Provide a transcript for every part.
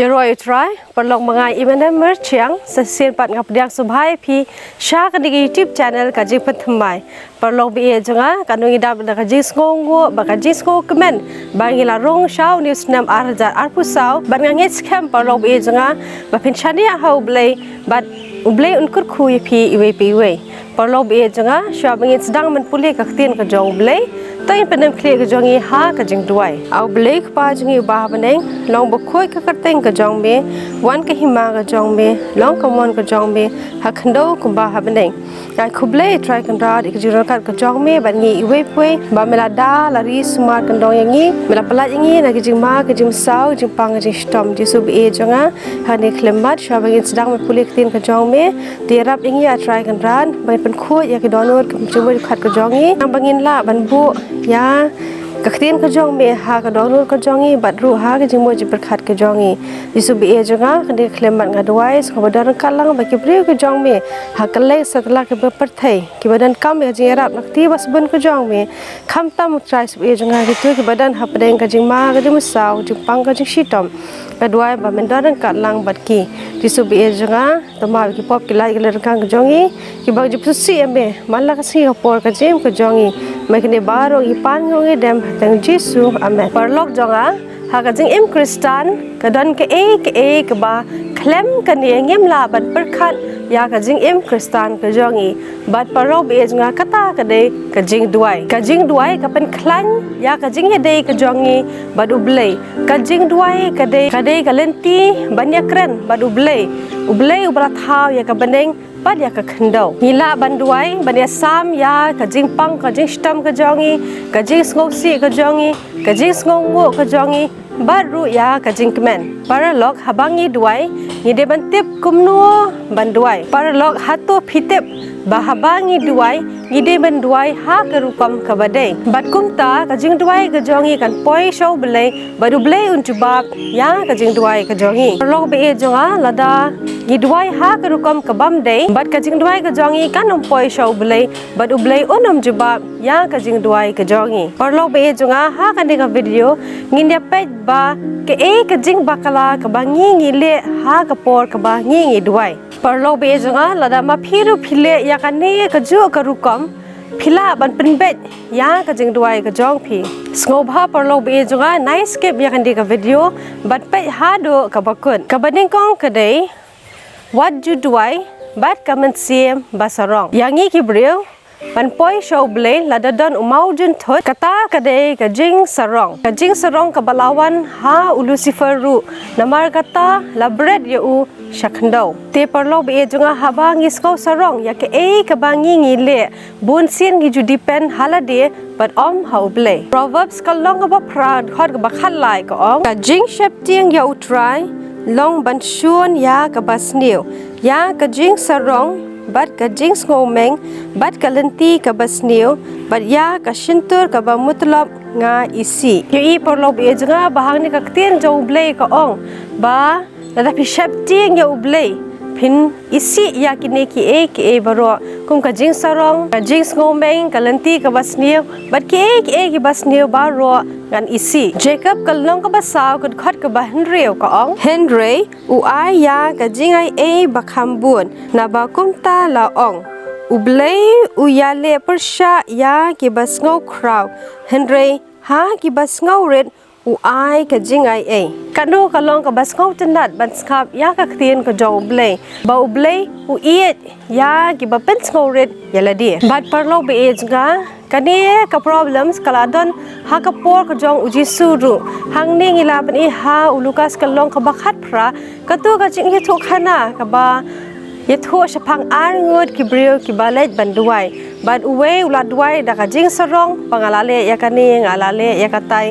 Yoroi try perlong mangai Eminem Myrchiang sesien pat ngapdiang subhai phi sha kan di YouTube channel ka jing pathamai perlong bi jonga kanung idam da ka jing ngongo ba ka jing ngo comment bangi la rong shau news nam arjar arpusau ban ngange scam perlong bi jonga ba phin chania hau blai bat blai unkur khui phi iwe pi we perlong bi jonga sha bangi sedang men pulih ka tien ka jong blai tay penem kle ka jongi ha ka jing duai au blai pa jongi ba baneng long ba khoi ka karteng ka jong me wan ka hima ka jong me long ka mon ka jong me ha khando kumba ha baneng kai khuble try kan ra ik jiro kat ka jong me ban ngi iwe pwe ba mela da la ri smart kan dong yangi mela pelat yangi na ki jing ma ki jing sau jing pang jing stom di sub e jonga ha ne khlemat sha bangin sedang me pulik tin ka jong me ti rap yangi a try kan ran ban pen khu ya ki donor ka jumoi khat ka jongi ang bangin la ban bu ya ka khtin ka jong me ha ka donor ka jongi bat ru ha ka jing mo ji perkhat ka jongi di sub e jonga ka ne khlemat nga duai ko badan kalang ba ki bre ka jong me ha ka le satla ka ba perthai ki badan kam ya jing rap nakti bas bun ka jong me kham tam try sub e jonga ki tu ki badan ha padeng ka jing ma ka jing sau jing pang ka jing shitom ka duai ba men dadan kalang bat ki di sub e jonga tama ki pop ki lai ka le ka jongi ki ba ji pusi embe mala ka si ka por ka jem ka jongi mai kene baro i pan ngongi dem tang Jesu amen parlok jonga ha ka jing em Khristan ka dan ke e ba klem ka ne ngem la ban perkhat ya ka jing em Khristan ka jongi bat parok be jonga kata ka de ka jing duai ka pen klan ya ka jing ye de ka jongi bat ublei ka jing duai ka de ka lenti ban ya kren bat ublei ubra thau ya ka baneng pat ya ka khandau hila banduai bania sam ya ka jing pang ka jing stam ka jongi ka jing ngoksi ka jongi ka jing ngongo ka jongi baru ya ka jing kemen paralog habangi duai ni de ban tip kumnu banduai paralog hatu phitep bahabangi duai ni de ban duai ha ka rukom ka badai bat kumta ka jing duai ka jongi kan poi show belai baru belai untubab ya ka jing duai ka jongi paralog be jonga lada ni duai ha ka rukom ka bam dei bat ka jing duai ka jongi kan poi show belai bat ublai unum jubab ya ka jing duai ka jongi paralog be jonga ha kan de ka video ngin dia pet ba ke ka jing bakla ka bangi ngi le ha ka por ka ba ngi duai parlok be jonga lada ma phiru phile ya kan ne ka ju ka rukom phila ban penbet ya ka jing duai ka jong phi sngoba parlok be jonga nice skip ya kan de ka video bat pe ha do ka bakun ka baning kong ka dei what ju duai bat ka man sim basarong yangi ki breu pan poi show blay lada don umau jun thot kata kade ka jing sarong ka balawan ha ulucifer ru namar kata labret ya u shakhandau te parlo be junga haba ngisko sarong ya ke ka bangi ngi le bun sin gi ju depend halade but how blay proverbs ka long ba prad khot ba khalai ka ong ka jing shep tiang ya u try long ban shun ya ka basniu ya ka jing sarong bat ka jings ngomeng bat ka lenti ka basniu bat ya ka shintur ka ba mutlab nga isi yo i porlo be janga bahang ni ka tien jo blei ka ong ba la pi shap ting yo blei phin isi ya ki e baro kum ka jing sarong ka jings ngomeng ka lenti ka basniu bat ki ki basniu baro ngan isi Jacob ka long ka basaw ka khat ka ba henreu ka ong henry u ai ya ka jing ai bakhambun na ba kumta la ong ublei u ya le persha ya ki basngau kraw henry ha ki basngau red u ai ka jing ai kanu ka long ka basngau tenat ban skap ya ka khtien ka jong blei ba ublei u iet ya ki ba pen ngau red ya la di bat parlo be ejga kani ka problems kala don ha ka por ka jong uji suru hang ning ila ban i ha ulukas ka long ka bakhat phra ka tu ka ching hi thu khana ka ba ye thu shapang ar ngut ki breu ki balet banduai bat uwe ula duai da ka jing sarong pangalale ya kani ngalale ya katai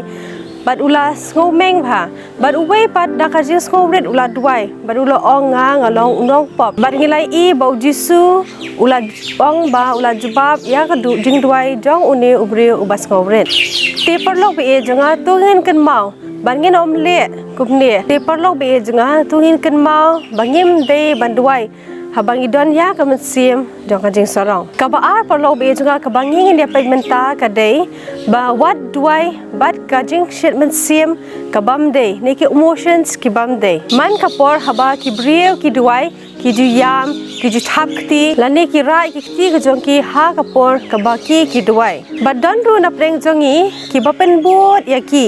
bat ula ngomeng pha bat uwe pat da ka jing ngomret ula duai bat ula ong nga ngalong unong pop bat ngilai i bau jisu ula bong ba ula jubab ya ka du jing duai jong uni ubre ubas ngomret te parlok be jonga tungen kan mau bangin omle kumne te parlok be jonga tungin kan mau bangim de banduai habang idon ya ka man sim jong ka jing sorong ka ba ar parlo be junga ka banging dia pai menta ka dei ba wat duai bat ka jing shit man sim ka bam dei ne ki emotions ki bam dei man ka por haba ki brio ki duai ki ju yam ki ju thap kti lane ki rai ki kti ka jong ki ha ka por ka ba ki duai ba don ru na preng jongi ki ba pen bot ya ki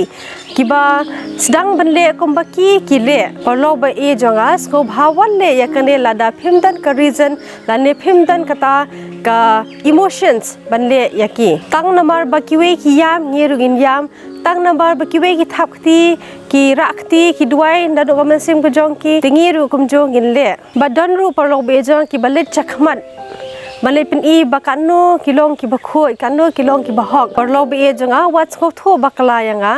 ba sedang benle kombaki ki le parlo ba e jonga sko bhawan le ya kane lada phimdan ka reason lane phimdan kata ka emotions banle ya ki tang namar ba ki we ki yam ngerugin yam tang nambar ba ki we ki thap kti ki rakti ki duai nda do gaman sim ko jong ki tingi ru kum jong in le ba don ru parlo be jong ki balet chakmat malay pin i bakano kilong ki bakhoi kano kilong ki bahok parlo be jonga wat ko tho bakla yanga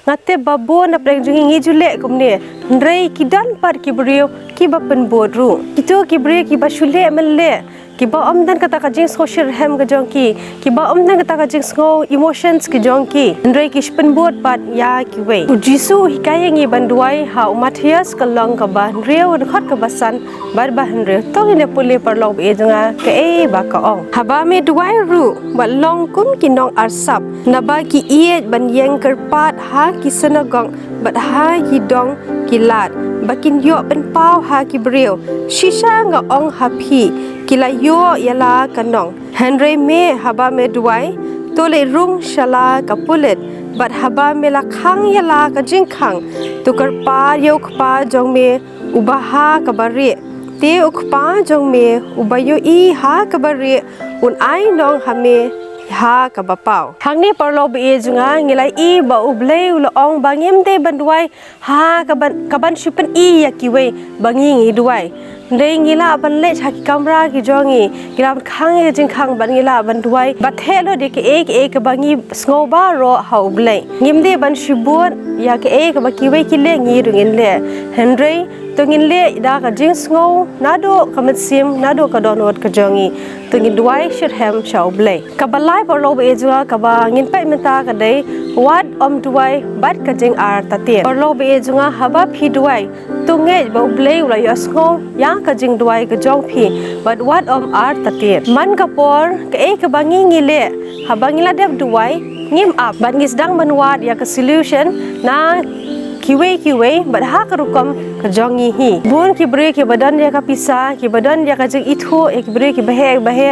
ngate babo na preng jungi ngi jule kumne ndrei ki dan par ki brio ki bapen bodru kito ki brio ki basule melle ki ba amdan kata ka jing so shir hem ga jong ki ba amdan kata ka jing so emotions ki jong ki ndrei ki spen bod pat ya ki we jisu hikaya ngi banduai ha umathias ka long ka ba reu khot ka basan bar ba hre to ne puli parlo be jonga ke e ba ka ong haba me duai ru ba long kum ki nong arsap na ba ki ie ban yeng ker pat ha ki sanagong bat ha ki dong ki lat bakin yo ben pau ha ki breu shisha nga ong ha phi kila yo yala kanong henry me haba me duai tole rung shala kapulet bat haba me la khang yala ka jing khang tukar pa yo khpa jong me ubaha kabari te ukpa jong me ubayo i ha kabari un ai nong hame ha ka bapau hangni parlo be junga ngilai i ba ublei ulo ong bangim te banduai ha ka ban shipen i yakiwe bangi ngi duai ndei ngila ban le chaki kamera ki jongi ngila khang e jing khang ban ngila ban duai bathelo de ke e ka bangi sngoba ro ha ublei ngimde ban shibun ya ke e ka bakiwe ki le ngi rungin le henry tungin le da ka jing sngo nado kamat sim nado ka donot ka jongi tungin duai shit hem shaublei ka balai parlo be jua ka ba ngin pai menta ka dei wat om duai bat ka jing ar tatin parlo be junga haba phi duai tunge ba ublei ula yasngo ya ka jing duai ka jong phi but wat om ar tatin man ka por ka e ka bangi ngile haba ngila dep duai ngim up bat ngis dang manwat ya ka solution na kiwe but ha ka rukom ka jongi hi bun ki bre ki badan ya ka pisa ki badan ya ka jing itho ek bre ki bahe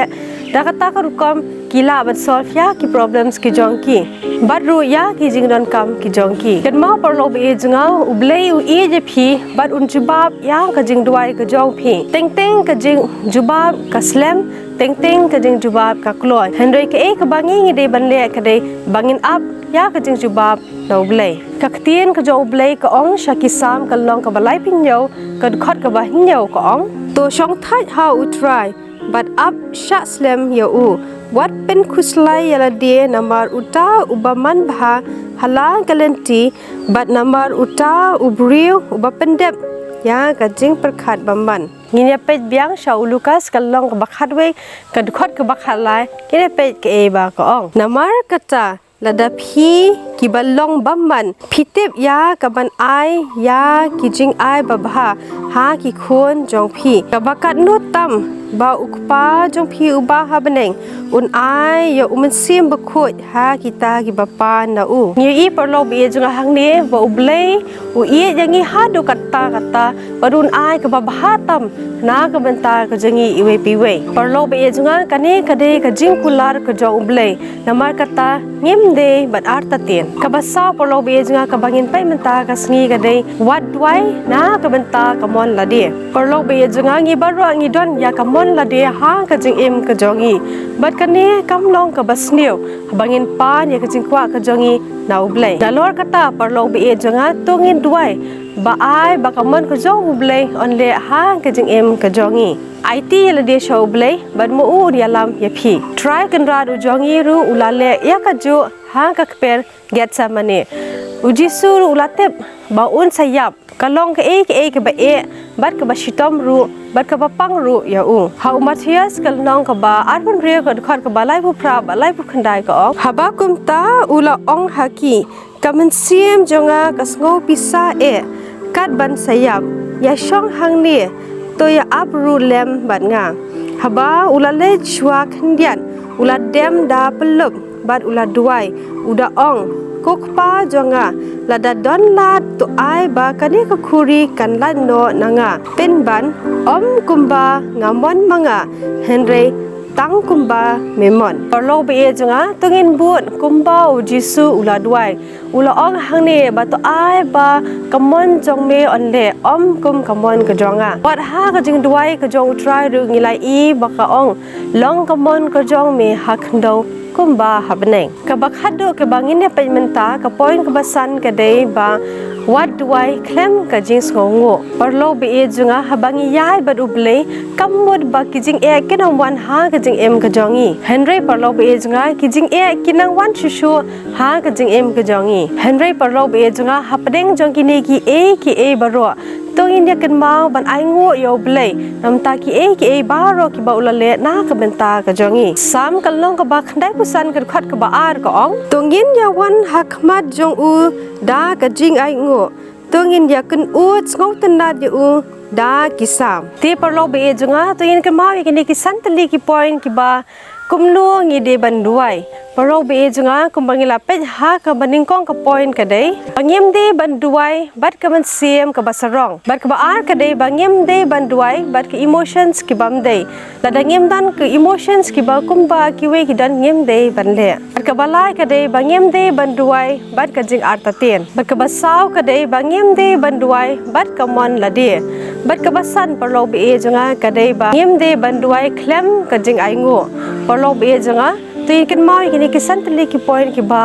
da ka ta ka rukom kila bat solve ya ki problems ki jong ki bat ru ya ki jing don kam ki jong ki kan ma parlo be junga ublei u e je phi bat un jubab ya ka jing duai ka jong phi teng ka jing jubab ka slam teng ka jing jubab ka kloi henry ke e ka bangi ngi de ban le ka de bangin up ya ka jing jubab no blei ka ktien ka jo blei ka ong shaki sam ka long ka balai pin yo ka khot ka ba hin yo ka ong to shong thai how u try but up sha slam yo u wat pen khuslai yala de namar uta ubaman bha hala kalenti but namar uta ubriu ubapendep ya ka jing perkhat bamban nginya pej biang shau lukas kalong ka bakhat we ka khot ka bakhat lai kine pej ke e ba ka ong namar kata lada phi ki balong bamman phitep ya kaban ai ya ki jing ai babha ha ki khon jong phi ka bakat no tam ba ukpa jong phi uba ha beneng un ai ya umen sim bakhoi ha kita ki bapa na u ngi i parlo be junga hang ne ba ublei u i yangi ha do kata barun ai ka babha tam na ka banta ka jangi iwe piwe parlo be junga kane kade ka jing kular ka jong ublei namar kata ngim de bat arta ten ka basa parlo be junga ka bangin pai menta ka sngi ka de wat duai na ka banta ka mon la de parlo be junga ngi barwa ngi don ya ka mon la de ha ka jing im ka jongi bat kane kam long ka basneu bangin pan ya ka jing kwa ka jongi na ublei dalor kata parlo be junga tungin duai ba ai ba ka mon ka jong ublei on le ha ka jing im ka jongi IT la de show blay but mo u dia lam ya phi try kan ra du jongi ru ulale ya ka ju ha ka per get some money uji sur ulatep ba un sayap kalong ka e ba e bat ka ba shitom ru bat ka ba pang ru ya u how Matthias kal nong ka ba arban re ka khot ka ba lai bu pra ba lai bu khandai ka ong haba kum ta ula ong haki kamen siem jonga ka sngo pisa e kat ban sayap ya shong hang ni toya abru lem bat nga haba ulale chua khndian ula dem da pelup bat ula duai uda ong kokpa jonga lada don lat to ai ba kani ka khuri kan lan no nanga pen ban kumba ngamon manga henry tang kumba memon perlo be jonga tungin but kumba u jisu ula duai ula ong hangne ba to ai ba kamon jong me onle kum kamon ka jonga wat ha ka jing duai ka jong try ru ngilai i ba ka ong long kamon ka jong me hakndo kumba habneng ka bakhado ke bangin ne pementa ka point ka basan ka dei ba wat duai klem ka jing ngongo perlo be junga habangi yai ba uble kamod ba kijing e kinang wan ha ka jing em ka jongi henry perlo be junga kijing e kinang wan shushu ha ka jing em ka jongi henry perlo be junga hapdeng jong kini ki e baro tong india kan mau ban ai ngo yo ble nam ta ki e baro ki ba ulale na ka benta ka jongi sam kalong ka ba khandai pusan ka khat ka ba ar ka ong tong in ya wan hakmat jong u da ka jing ai ngo tong in ya kan u ngau tan na ya u da ki sam te perlo be junga tong in kan mau ki ni ki santali ki point ki ba kumnu ngi de ban duai perlo be junga kumbangila pej ha ka baning kong ka point ka dei bangem de ban duai bat ka ban sim ka basarong bat ka ba ar ka dei bangem de ban duai bat ka emotions ki bam dei la dangem dan ka emotions ki ba kumba ki we ki dan ngem de ban le bat ka balai ka dei bangem de ban duai bat ka jing ar ta ten bat ka basaw ka dei bangem de ban duai bat ka mon la de bat ka basan perlo be junga ka dei ba ngem de ban duai klem ka jing ai ngo perlo be junga tu kan mau kini ki santali ki point ki ba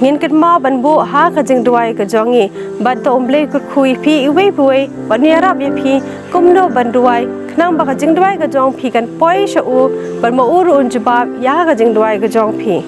ngin kan mau ban bu ha ka jing duai ka jongi bat to omble ku khui phi iwe buai ban ya rab ye phi kumno ban duai khnang ba ka jing duai ka jong phi kan poi sha u ban ma uru un jabab ya ka jing duai ka jong phi